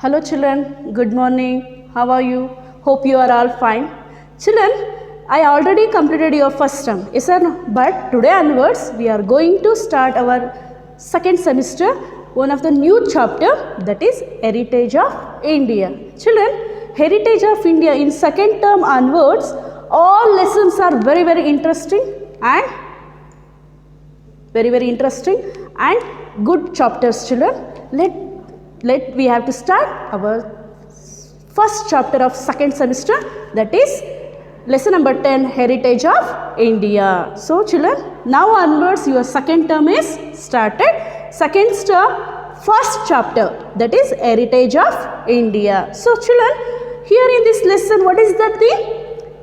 Hello children, good morning. How are you? Hope you are all fine. Children, I already completed your first term, yes or no? But today onwards, we are going to start our second semester, one of the new chapter, that is Heritage of India. Children, Heritage of India in second term onwards, all lessons are very interesting and very interesting and good chapters, children. We have to start our first chapter of second semester, that is lesson number 10, Heritage of India. So children, now onwards your second term is started. Second term, first chapter, that is Heritage of India. So children, here in this lesson, what is the theme?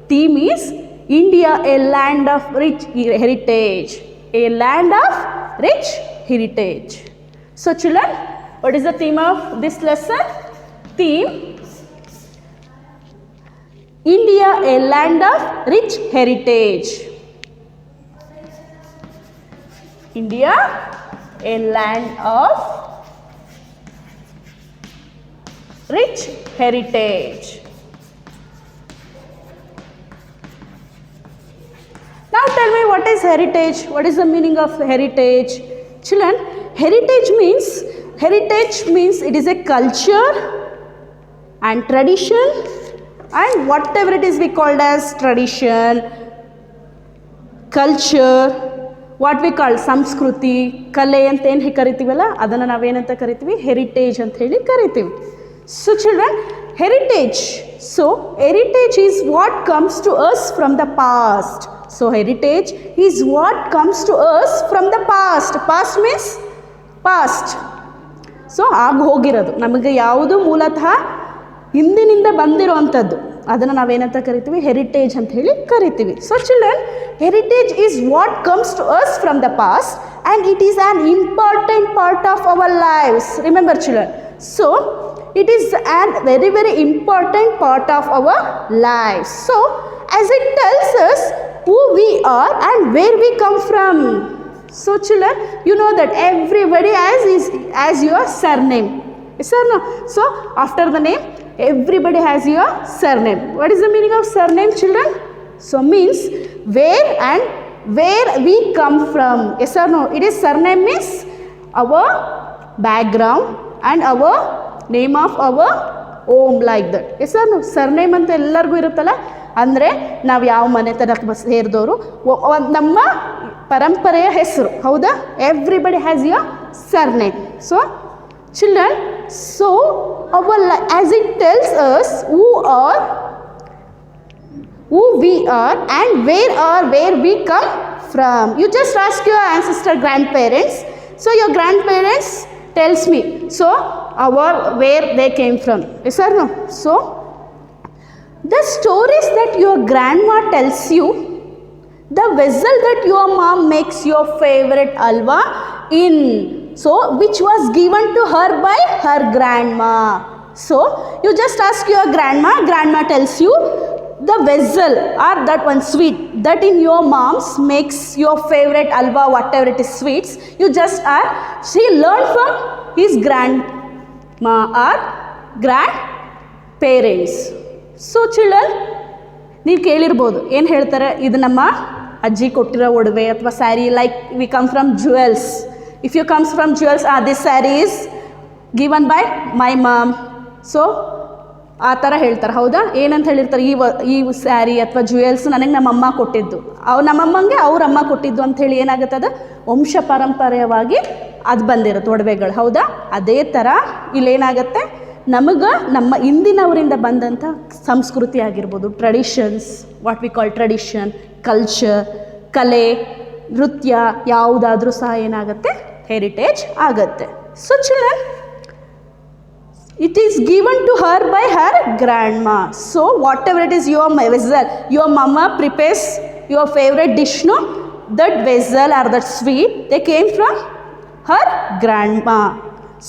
Theme is India, a land of rich heritage. A land of rich heritage. So children, what is the theme of this lesson? Theme: India, a land of rich heritage. India, a land of rich heritage. Now tell me, what is heritage? What is the meaning of heritage? Children, heritage means it is a culture and tradition and whatever it is we called as tradition, culture, what we call ಸಂಸ್ಕೃತಿ, ಕಲೆ ಅಂತ ಏನು ಕರಿತೀವಲ್ಲ ಅದನ್ನು ನಾವೇನಂತ ಕರಿತೀವಿ? Heritage ಅಂತ ಹೇಳಿ ಕರಿತೀವಿ. So children, heritage is what comes to us from the past. So heritage is what comes to us from the past. Past means past. So ಆಗ ಹೋಗಿರೋದು, ನಮಗೆ ಯಾವುದು ಮೂಲತಃ ಹಿಂದಿನಿಂದ ಬಂದಿರೋವಂಥದ್ದು, ಅದನ್ನು ನಾವೇನಂತ ಕರಿತೀವಿ? ಹೆರಿಟೇಜ್ ಅಂತ ಹೇಳಿ ಕರಿತೀವಿ. So children, heritage is what comes to us from the past and it is an important part of our lifes. Remember children, so it is a very important part of our lives. So as it tells us who we are and where we come from. So children, you know that everybody has your surname, yes or no? So after the name, everybody has your surname. What is the meaning of surname, children? So means where we come from, yes or no? It is surname means our background and our name of our home, like that. Yes sir, surname ಅಂತ ಎಲ್ಲರಿಗೂ ಇರುತ್ತಲ್ಲ, ಅಂದರೆ ನಾವು ಯಾವ ಮನೆತನಕ್ಕೆ ಸೇರಿದವರು, ನಮ್ಮ ಪರಂಪರೆಯ ಹೆಸರು, ಹೌದಾ? Everybody has your surname. So children, so our as it tells us who we are and where we come from. You just ask your ancestor, grandparents. So your grandparents tells me, so where they came from, yes or no? So the stories that your grandma tells you, the vessel that your mom makes your favorite alwa in, so which was given to her by her grandma. So you just ask your grandma tells you the vessel or that one sweet that in your mom's makes your favorite alwa, whatever it is sweets, you just she learned from his grandma or grandparents. So children, ನೀವು ಕೇಳಿರ್ಬೋದು, ಏನು ಹೇಳ್ತಾರೆ? ಇದು ನಮ್ಮ ಅಜ್ಜಿ ಕೊಟ್ಟಿರೋ ಒಡವೆ ಅಥವಾ sari, like we come from jewels. If you comes from jewels, this sari is given by my mom. So ಆ ಥರ ಹೇಳ್ತಾರೆ, ಹೌದಾ? ಏನಂತ ಹೇಳಿರ್ತಾರೆ? ಈ ಸ್ಯಾರಿ ಅಥವಾ ಜುವೆಲ್ಸ್ ನನಗೆ ನಮ್ಮಮ್ಮ ಕೊಟ್ಟಿದ್ದು, ನಮ್ಮಮ್ಮಂಗೆ ಅವರಮ್ಮ ಕೊಟ್ಟಿದ್ದು ಅಂಥೇಳಿ ಏನಾಗುತ್ತೆ? ಅದು ವಂಶ ಪಾರಂಪರ್ಯವಾಗಿ ಅದು ಬಂದಿರುತ್ತೆ ಒಡವೆಗಳು, ಹೌದಾ? ಅದೇ ಥರ ಇಲ್ಲೇನಾಗುತ್ತೆ, ನಮಗೆ ನಮ್ಮ ಹಿಂದಿನವರಿಂದ ಬಂದಂಥ ಸಂಸ್ಕೃತಿ ಆಗಿರ್ಬೋದು, traditions, what we call tradition, culture, ಕಲೆ, ನೃತ್ಯ ಯಾವುದಾದ್ರೂ ಸಹ ಏನಾಗುತ್ತೆ? ಹೆರಿಟೇಜ್ ಆಗುತ್ತೆ. So children, it is given to her by her grandma. So whatever it is your vessel, your mama prepares your favorite dish, no? That vessel or that sweet, they came from her grandma.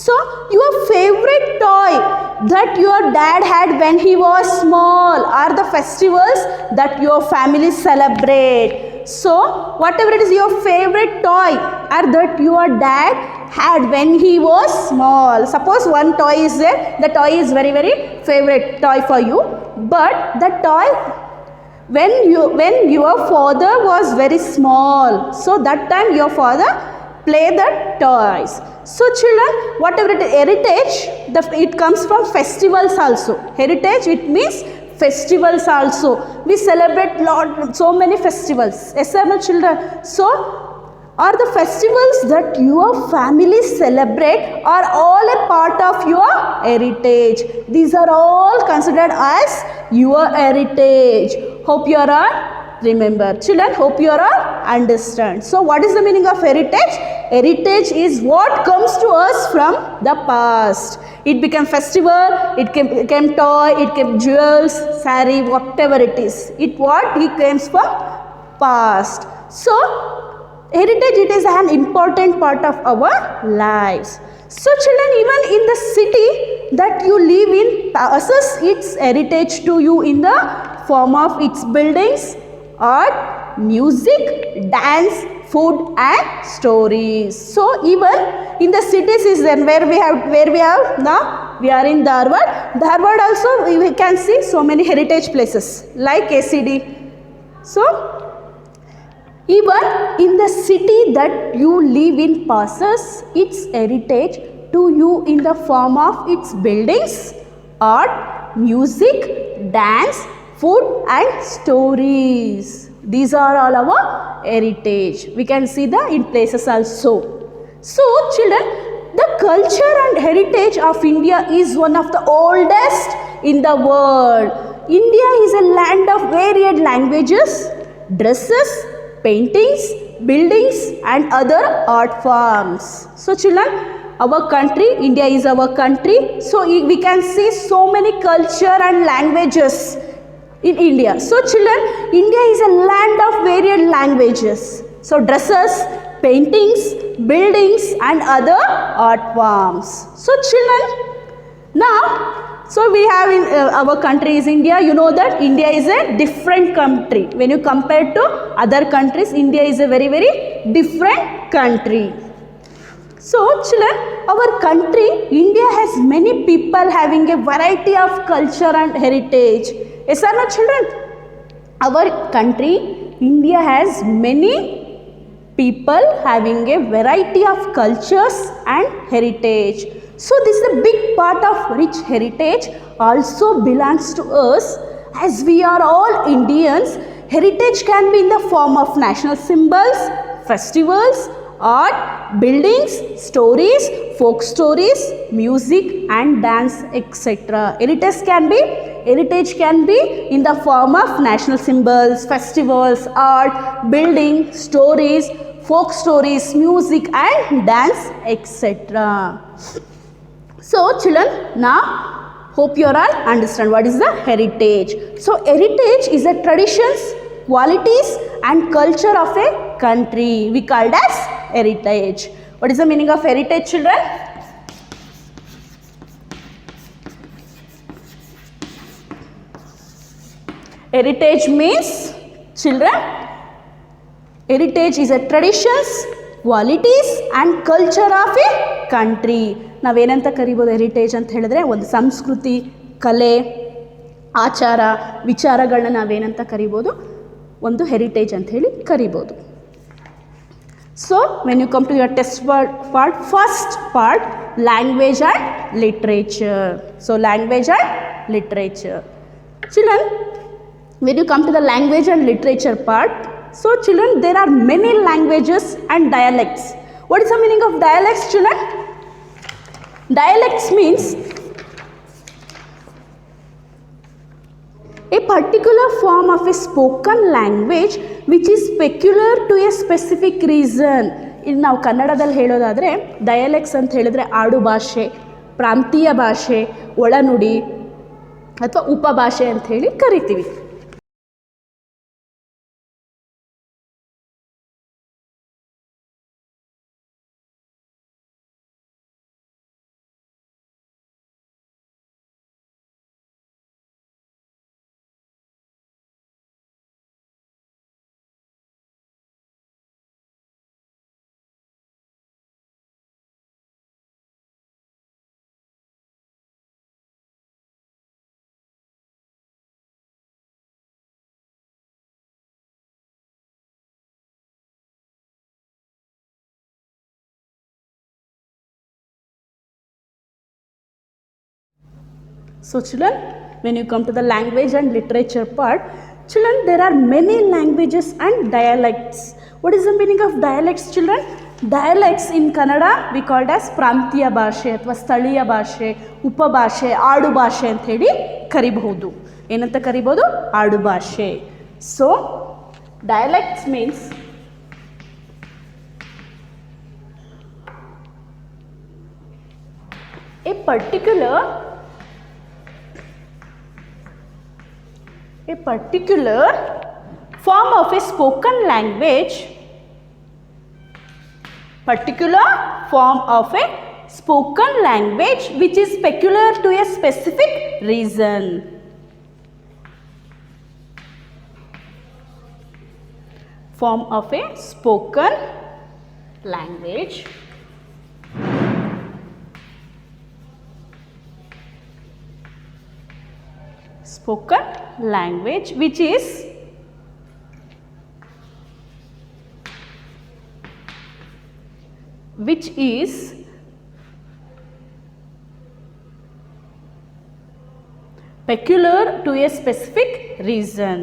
So your favorite toy that your dad had when he was small, or the festivals that your family celebrate. So whatever it is your favorite toy or that your dad had when he was small. Suppose one toy is there, the toy is very very favorite toy for you, but the toy when your father was very small, so that time your father play the toys. So children, whatever it is, heritage, it comes from festivals also. Heritage, it means festivals also. We celebrate so many festivals. Yes or no children? So are the festivals that your family celebrate are all a part of your heritage. These are all considered as your heritage. Hope you are all remember. Children, hope you are all understand. So what is the meaning of heritage? Heritage is what comes to us from the past. It became festival, it became toy, it became jewels, saree, whatever it is. It comes from past. So heritage, it is an important part of our lives. So children, even in the city that you live in passes its heritage to you in the form of its buildings, art, music, dance, food and stories. So even in the cities is there where we have now we are in Dharwad. Dharwad also we can see so many heritage places like ACD. So even in the city that you live in passes its heritage to you in the form of its buildings, art, music, dance, food and stories. These are all our heritage. We can see the in places also. So children, the culture and heritage of India is one of the oldest in the world. India is a land of varied languages, dresses, paintings, buildings and other art forms. So children, our country, India is our country. So we can see so many culture and languages in India. So children, India is a land of varied languages. So dresses, paintings, buildings and other art forms. So children, now so we have in our country is India. You know that India is a different country. When you compare to other countries, India is a very very different country. So children, our country, India has many people having a variety of culture and heritage. Yes or no children? Our country, India has many people having a variety of cultures and heritage. So this is a big part of rich heritage also belongs to us as we are all Indians. Heritage can be in the form of national symbols, festivals, art, buildings, stories, folk stories, music and dance, etc. Heritage can be in the form of national symbols, festivals, art, building, stories, folk stories, music and dance, etc. So children, now hope you all understand what is the heritage. So heritage is the traditions, qualities and culture of a country. We called as heritage. What is the meaning of heritage, children? Heritage means, children, heritage is a traditions, qualities and culture of a country. ನಾವೇನಂತ ಕರಿಬೋದು heritage ಅಂತ ಹೇಳಿದ್ರೆ ಒಂದು ಸಂಸ್ಕೃತಿ, ಕಲೆ, ಆಚಾರ, ವಿಚಾರಗಳನ್ನ ನಾವೇನಂತ ಕರಿಬೋದು, ಒಂದು ಹೆರಿಟೇಜ್ ಅಂತ ಹೇಳಿ ಕರಿಬೋದು. So when you come to your test part, first part language and literature. So language and literature. Children, when you come to the language and literature part, so children, there are many languages and dialects. What is the meaning of dialects, children? Dialects means a particular form of a spoken language which is peculiar to a specific region. ಇಲ್ಲಿ ನಾವು ಕನ್ನಡದಲ್ಲಿ ಹೇಳೋದಾದರೆ ಡಯಲೆಕ್ಟ್ಸ್ ಅಂತ ಹೇಳಿದ್ರೆ ಆಡು ಭಾಷೆ, ಪ್ರಾಂತೀಯ ಭಾಷೆ, ಒಳನುಡಿ ಅಥವಾ ಉಪಭಾಷೆ ಅಂತ ಹೇಳಿ ಕರಿತೀವಿ. So children, when you come to the language and literature part, children, there are many languages and dialects. What is the meaning of dialects, children? Dialects in Kannada we called as ಪ್ರಾಂತೀಯ ಭಾಷೆ ಅಥವಾ ಸ್ಥಳೀಯ ಭಾಷೆ, ಉಪಭಾಷೆ, ಆಡು ಭಾಷೆ ಅಂತ ಹೇಳಿ ಕರಿಬಹುದು. ಏನಂತ ಕರಿಬಹುದು? ಆಡು ಭಾಷೆ. So dialects means a particular form of a spoken language, which is peculiar to a specific region. Form of a spoken language which is peculiar to a specific region.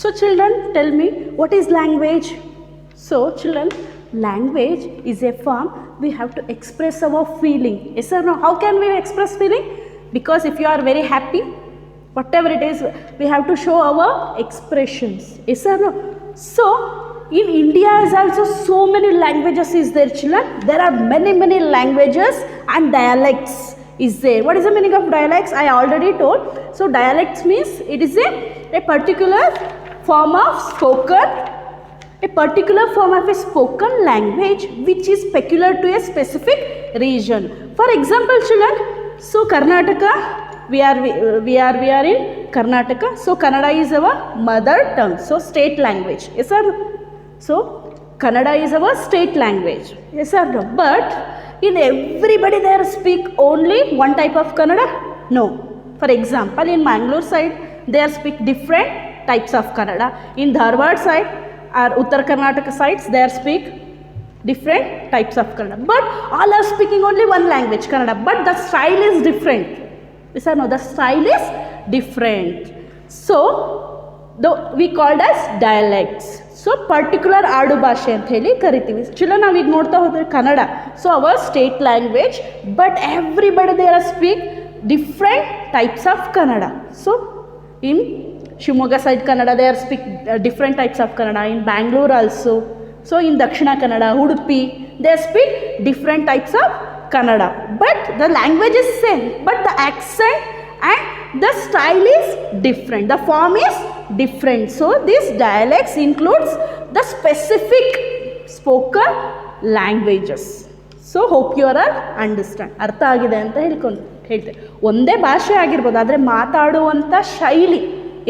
So children, tell me, what is language? So children, language is a form we have to express our feeling. Yes or no? How can we express feeling? Because if you are very happy, whatever it is, we have to show our expressions. Yes or no? So in India is also so many languages is there, children. There are many languages and dialects is there. What is the meaning of dialects? I already told. So dialects means it is a particular form of a spoken language which is peculiar to a specific region. For example, children, so Karnataka, we are in Karnataka. So Kannada is our mother tongue, so state language. Yes or no? So Kannada is our state language. Yes or no? But in everybody there speak only one type of Kannada? No. For example, in Mangalore side they speak different types of Kannada. In Dharwad side or Uttar Karnataka sides they speak different types of Kannada. But all are speaking only one language, Kannada. But the style is different. Yes or no? The style is different. So we called as dialects. So particular ಆಡು ಭಾಷೆ ಅಂತ ಹೇಳಿ ಕರಿತೀವಿ. Children, ನಾವು ಈಗ ನೋಡ್ತಾ ಹೋದ್ರೆ Kannada, so our state language, but everybody there speak different types of Kannada. So in Shimoga side Kannada they speak different types of Kannada. In Bangalore also, so in Dakshina Kannada, Udupi, they speak different types of Kannada. But the language is same, but the accent and the style is different, the form is different. So these dialects includes the specific spoken languages. So hope you are understand. ಅರ್ಥ ಆಗಿದೆ ಅಂತ ಹೇಳ್ತೇವೆ. ಒಂದೇ ಭಾಷೆ ಆಗಿರ್ಬೋದು, ಆದರೆ ಮಾತಾಡುವಂಥ ಶೈಲಿ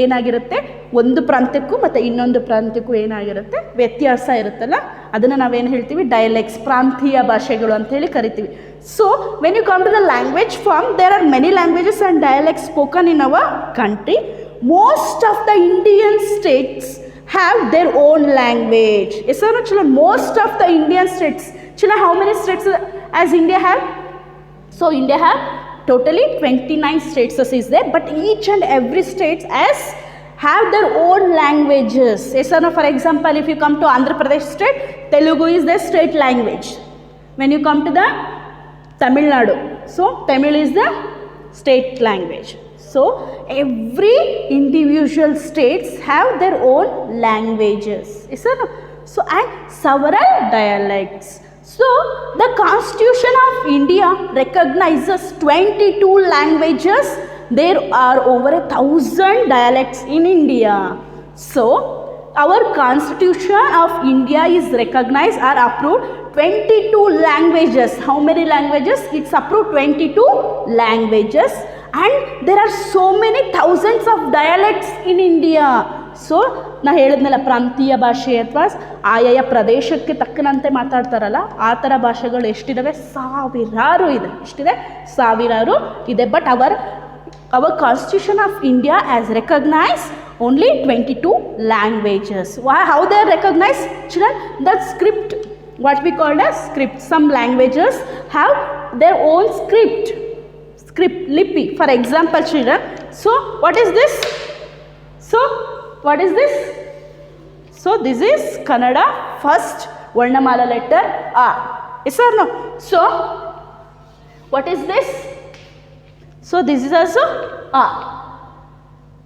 ಏನಾಗಿರುತ್ತೆ, ಒಂದು ಪ್ರಾಂತ್ಯಕ್ಕೂ ಮತ್ತು ಇನ್ನೊಂದು ಪ್ರಾಂತ್ಯಕ್ಕೂ ಏನಾಗಿರುತ್ತೆ, ವ್ಯತ್ಯಾಸ ಇರುತ್ತಲ್ಲ, ಅದನ್ನು ನಾವೇನು ಹೇಳ್ತೀವಿ, ಡೈಲೆಕ್ಟ್ಸ್, ಪ್ರಾಂತೀಯ ಭಾಷೆಗಳು ಅಂತ ಹೇಳಿ ಕರಿತೀವಿ. So when you come to the language form, there are many languages and dialects spoken in our country. Most of the Indian states have their own language. Yes or no, children? Most of the Indian states. Children, how many states as India have? So India have totally 29 states is there, but each and every state have their own languages. Yes or no? For example, if you come to Andhra Pradesh state, Telugu is their state language. When you come to the Tamil Nadu, so Tamil is the state language. So every individual states have their own languages. Yes or no? So and several dialects. So the Constitution of India recognizes 22 languages. There are over 1,000 dialects in India. So our Constitution of India is recognized or approved 22 languages. How many languages? It's approved 22 languages. And there are so many thousands of dialects in India. So ನಾ ಹೇಳಿದ್ನಲ್ಲ ಪ್ರಾಂತೀಯ ಭಾಷೆ ಅಥವಾ ಆಯಾಯ ಪ್ರದೇಶಕ್ಕೆ ತಕ್ಕನಂತೆ ಮಾತಾಡ್ತಾರಲ್ಲ ಆ ಥರ ಭಾಷೆಗಳು ಎಷ್ಟಿದ್ದಾವೆ? ಸಾವಿರಾರು ಇದೆ. ಎಷ್ಟಿದೆ? ಸಾವಿರಾರು ಇದೆ. But our Constitution of India has recognized only 22 languages. Why? How they are recognized? Children, the script, what we call as script. Some languages have their own script, lipi. For example, children, so what is this? So what is this? So this is Kannada first Varnamala letter A. Yes or no? So what is this? So this is also A.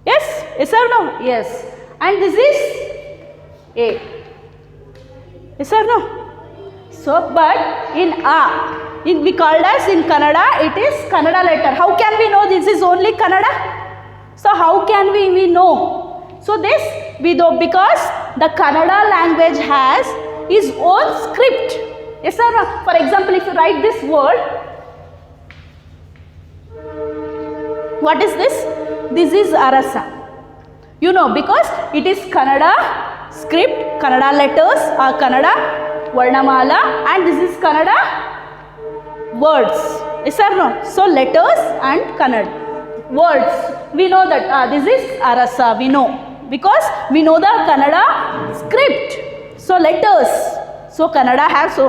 Yes? Yes or no? Yes. And this is A. Yes or no? So but in A, we called as in Kannada, it is Kannada letter. How can we know this is only Kannada? So how can we know? So this we know because the Kannada language has its own script. Yes or no? For example, if you write this word, what is this? This is Arasa. You know, because it is Kannada script, Kannada letters or Kannada Varnamala, and this is Kannada words. Yes or no? So letters and Kannada words. We know that this is Arasa. We know because we know the Kannada script. So letters. So Kannada have so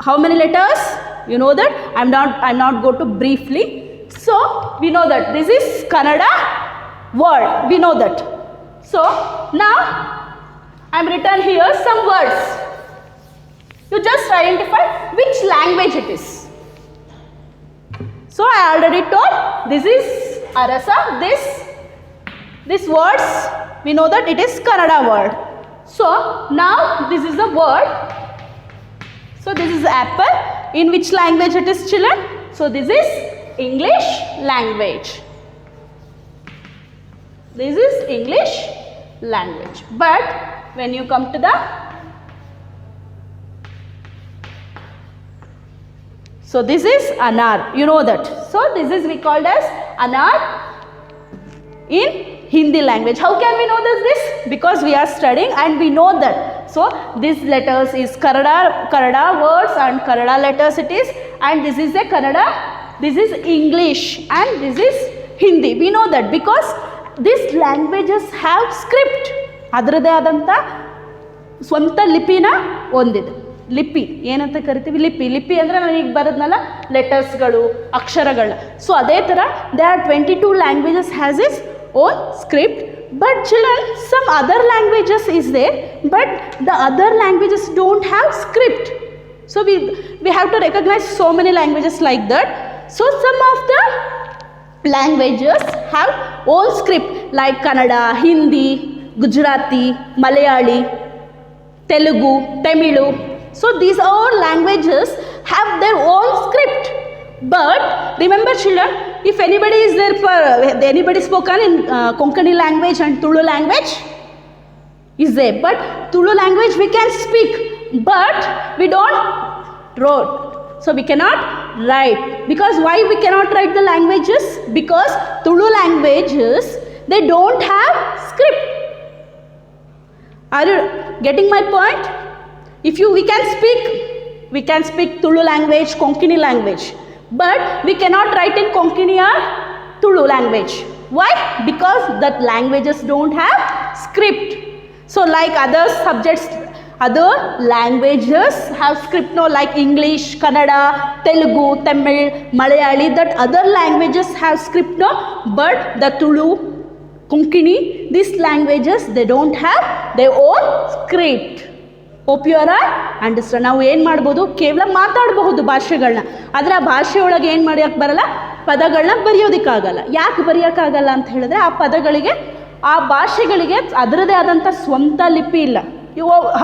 how many letters? You know that. I'm not going to briefly. So we know that this is Kannada word. We know that. So now I'm written here some words. You just identify which language it is. So I already told this is Arasa. This words we know that it is Kannada word. So now this is the word. So this is apple. In which language it is, children? So this is English language. This is English language. But when you come to the, so this is anar. You know that. So this is we called as anar in Hindi language. How can we know this? Because we are studying and we know that. So these letters is Kannada words and Kannada letters it is, and this is a Kannada. This is English and this is Hindi. We know that because these languages have script. ಅದರದೇ ಆದಂಥ ಸ್ವಂತ ಲಿಪಿನ ಹೊಂದಿದೆ. ಲಿಪಿ ಏನಂತ ಕರಿತೀವಿ? ಲಿಪಿ ಅಂದರೆ ನಾನು ಈಗ ಬರೋದ್ನಲ್ಲ ಲೆಟರ್ಸ್ಗಳು, ಅಕ್ಷರಗಳು. ಸೊ ಅದೇ ಥರ they are 22 languages has is own script. But children, some other languages is there, but the other languages don't have script. So we have to recognize so many languages like that. So some of the languages have own script like Kannada, Hindi, Gujarati, Malayali, Telugu, Tamilu. So these all languages have their own script. But remember children, if anybody is there for anybody spoken in Konkani language and Tulu language is there, but Tulu language we can speak, but we don't write. So we cannot write. Because why we cannot write the languages? Because Tulu languages they don't have script. Are you getting my point? If we can speak Tulu language, Konkani language. But we cannot write in Konkani or Tulu language. Why? Because that languages don't have script. So like other subjects, other languages have script, no, like English, Kannada, Telugu, Tamil, Malayali, that other languages have script, no, but the Tulu, Konkani, these languages, they don't have their own script. Hope you are understand. ನಾವು ಏನು ಮಾಡ್ಬೋದು? ಕೇವಲ ಮಾತಾಡಬಹುದು ಭಾಷೆಗಳನ್ನ, ಆದರೆ ಆ ಭಾಷೆ ಒಳಗೆ ಏನು ಮಾಡೋಕ್ಕೆ ಬರಲ್ಲ, ಪದಗಳನ್ನ ಬರೆಯೋದಕ್ಕಾಗಲ್ಲ. ಯಾಕೆ ಬರೆಯೋಕ್ಕಾಗಲ್ಲ ಅಂತ ಹೇಳಿದ್ರೆ ಆ ಪದಗಳಿಗೆ, ಆ ಭಾಷೆಗಳಿಗೆ ಅದರದೇ ಆದಂಥ ಸ್ವಂತ ಲಿಪಿ ಇಲ್ಲ.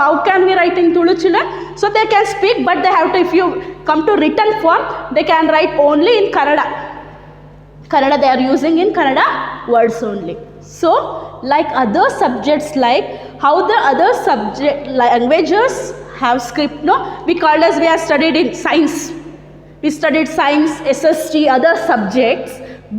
How can we write in Tulu, children? So they can speak, but they have to, if you come to written form, they can write only in Kannada. Kannada they are using in Kannada words only. So like other subjects, like how the other subject languages have script, no, we called as we have studied in science. We studied science, SST, other subjects.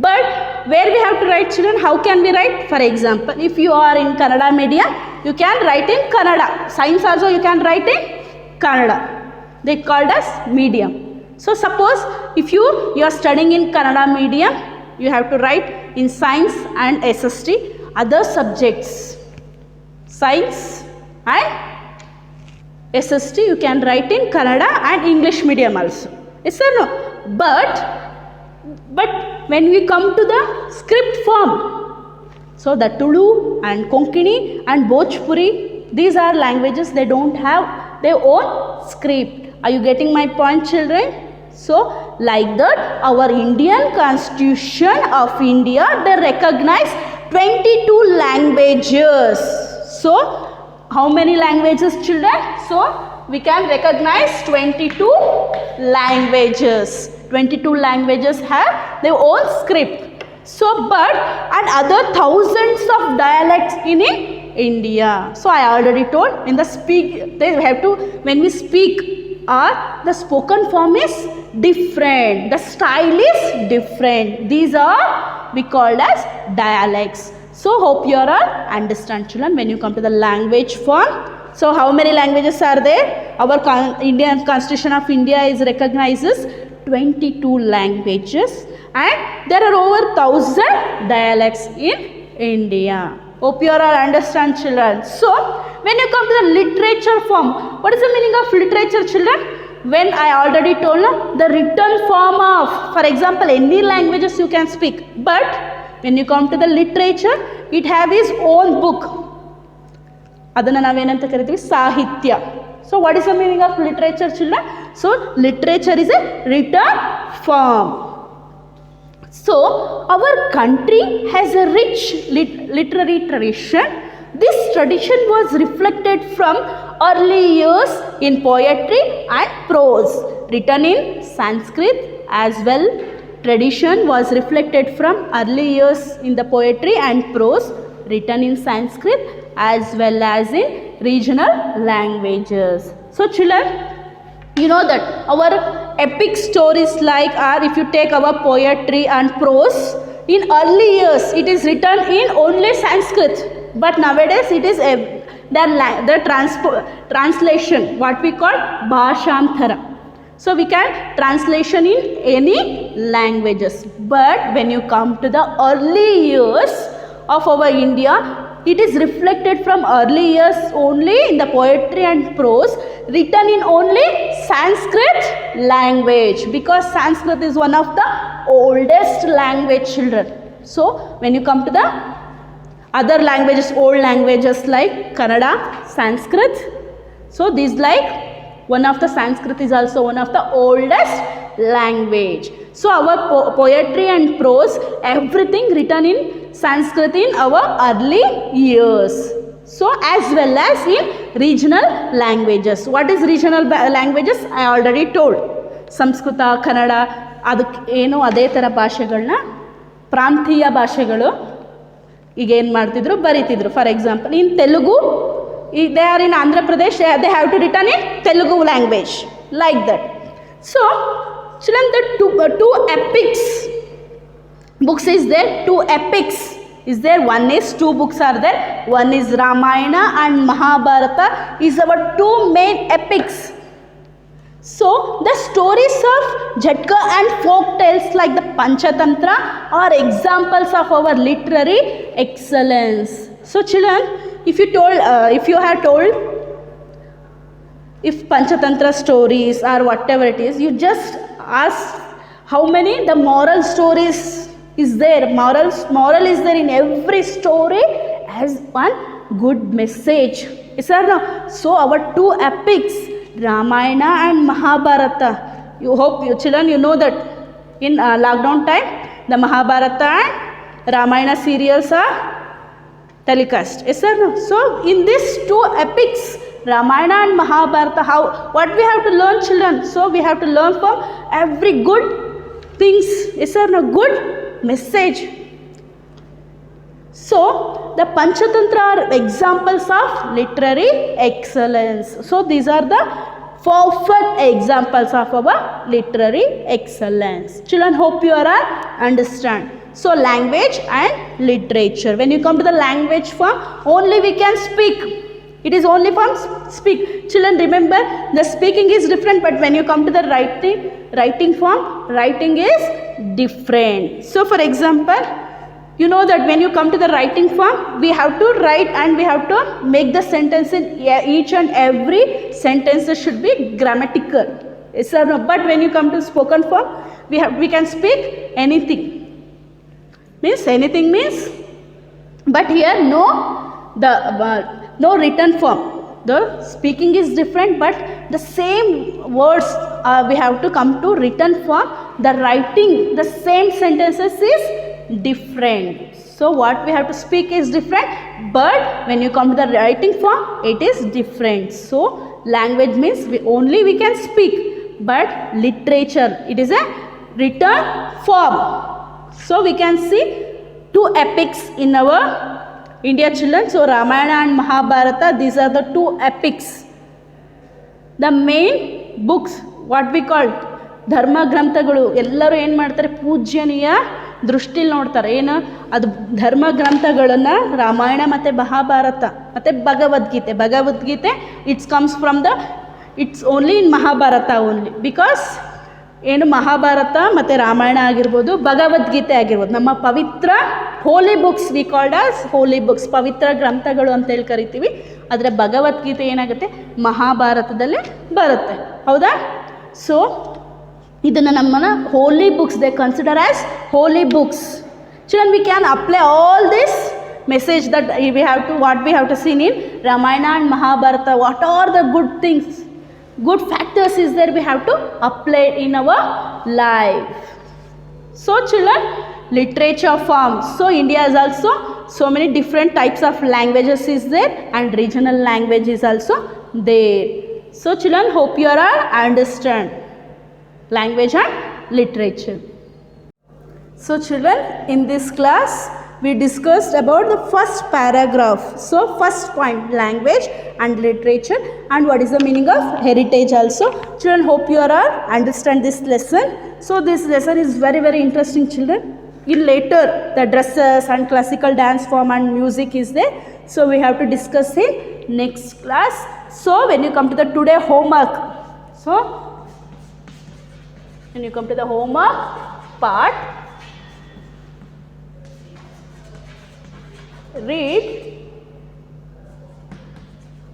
But where we have to write, children, how can we write? For example, if you are in Kannada medium, you can write in Kannada. Science also you can write in Kannada. They called as medium. So suppose if you are studying in Kannada medium, you have to write in science and SST, other subjects, science and SST you can write in Kannada and English medium also. Yes or no? But when we come to the script form, so the Tulu and Konkani and Bhojpuri, these are languages, they don't have their own script. Are you getting my point, children? So like that, our Indian Constitution of India, they recognize 22 languages. So how many languages, children? So we can recognize 22 languages. 22 languages have their own script. So but and other thousands of dialects in India. So I already told, in the speak, they have to, when we speak, the spoken form is different, the style is different. These are we called as dialects. So hope you all understand, children, when you come to the language form. So how many languages are there? Our Indian Constitution of India is recognizes 22 languages and there are over 1,000 dialects in India. Hope you all understand, children. So when you come to the literature form, what is the meaning of literature, children? When I already told, the written form of, for example, any languages you can speak, but when you come to the literature, it have its own book. Adanna navenanta kariತೀವಿ sahitya. So what is the meaning of literature, children? So literature is a written form. So our country has a rich literary tradition. This tradition was reflected from early years in poetry and prose written in Sanskrit as well. Tradition was reflected from early years in the poetry and prose written in Sanskrit as well as in regional languages. So children, you know that our epic stories like if you take our poetry and prose, in early years it is written in only Sanskrit, but nowadays it is the translation, what we call Bhashantara. So we can translation in any languages. But when you come to the early years of our India, it is reflected from early years only in the poetry and prose written in only Sanskrit language, because Sanskrit is one of the oldest language, children. So when you come to the other languages, old languages like Kannada, Sanskrit, so these like one of the Sanskrit is also one of the oldest language. So our poetry and prose, everything written in Sanskrit in our early years. So as well as in regional languages. What is regional languages? I already told. Samskrita, Kannada, ಅದಕ್ಕೆ ಏನು ಅದೇ ಥರ ಭಾಷೆಗಳನ್ನ ಪ್ರಾಂತೀಯ ಭಾಷೆಗಳು ಈಗ ಏನು ಮಾಡ್ತಿದ್ರು ಬರೀತಿದ್ರು. For example in Telugu, they are in Andhra Pradesh, they have to written in Telugu language, like that. So children, the two epics books is there, two epics is there. One is, two books are there, one is Ramayana and Mahabharata is our two main epics. So the stories of Jatka and folk tales like the Panchatantra are examples of our literary excellence. So children, if you have told if Panchatantra stories or whatever it is, you just ask how many the moral stories is there. Moral is there in every story as one good message. Is that no? So our two epics, Ramayana and Mahabharata, you hope you children you know that in lockdown time the Mahabharata and Ramayana serials are telecast. Yes or no? So in these two epics, Ramayana and Mahabharata, what we have to learn, children? So we have to learn from every good things. Yes or no? Good message. So the Panchatantra are examples of literary excellence. So these are the perfect examples of our literary excellence. Children, hope you are understand. So language and literature. When you come to the language form, only we can speak. It is only from speak. Children, remember, the speaking is different, but when you come to the writing form, writing is different. So for example, you know that when you come to the writing form, we have to write and we have to make the sentence in each and every sentence should be grammatical. Yes or no? But when you come to spoken form, we can speak anything. Means anything means, but here no written form. The speaking is different, but the same words we have to come to written form. The writing, the same sentences is different. So what we have to speak is different, but when you come to the writing form, it is different. So language means we can speak, but literature, it is a written form. So we can see two epics in our India, children. So Ramayana and Mahabharata, these are the two epics. The main books, what we call ಧರ್ಮ ಗ್ರಂಥಗಳು, ಎಲ್ಲರೂ ಏನು ಮಾಡ್ತಾರೆ, ಪೂಜ್ಯನೀಯ ದೃಷ್ಟಿಲಿ ನೋಡ್ತಾರೆ. ಏನು ಅದು ಧರ್ಮ ಗ್ರಂಥಗಳನ್ನು ರಾಮಾಯಣ ಮತ್ತು ಮಹಾಭಾರತ ಮತ್ತು Bhagavad Gita it's only in Mahabharata only. Because ಏನು ಮಹಾಭಾರತ ಮತ್ತು ರಾಮಾಯಣ ಆಗಿರ್ಬೋದು, ಭಗವದ್ಗೀತೆ ಆಗಿರ್ಬೋದು, ನಮ್ಮ ಪವಿತ್ರ holy books, we called as holy books, ಪವಿತ್ರ ಗ್ರಂಥಗಳು ಅಂತೇಳಿ ಕರಿತೀವಿ. ಆದರೆ ಭಗವದ್ಗೀತೆ ಏನಾಗುತ್ತೆ, ಮಹಾಭಾರತದಲ್ಲೇ ಬರುತ್ತೆ. ಹೌದಾ? ಸೊ ಇದನ್ನು ನಮ್ಮನ್ನು holy books, they consider as holy books. Children, we can apply all this message that what we have to see in Ramayana and Mahabharata. What are the good things, good factors is there we have to apply in our life. So children, literature forms. So India is also so many different types of languages is there, and regional language is also there. So children, hope you all understand language and literature. So children, in this class we discussed about the first paragraph. So first point, language and literature, and what is the meaning of heritage also. Children, hope you all understand this lesson. So this lesson is very very interesting, children. In later the dresses and classical dance form and music is there. So we have to discuss in next class. So when you come to the today homework, so when you come to the homework part, read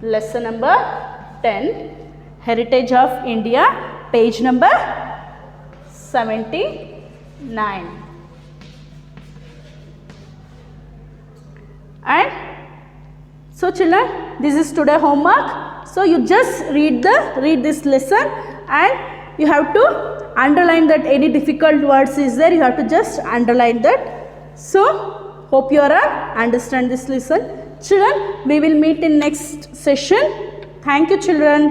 lesson number 10, Heritage of India, page number 79. And so children, this is today homework. So you just read this lesson, and you have to underline that any difficult words is there, you have to just underline that. So hope you all understand this lesson. Children, we will meet in next session. Thank you children.